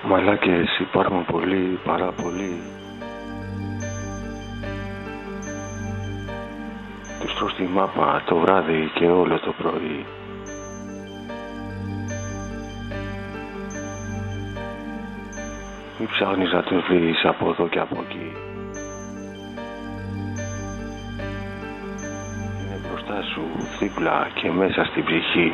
Μαλάκες υπάρχουν πολλοί, πάρα πολλοί. Τους τρως τη μάπα το βράδυ και όλο το πρωί. Μη ψάχνεις να τους βρεις από εδώ και από εκεί. Είναι μπροστά σου δίπλα και μέσα στην ψυχή.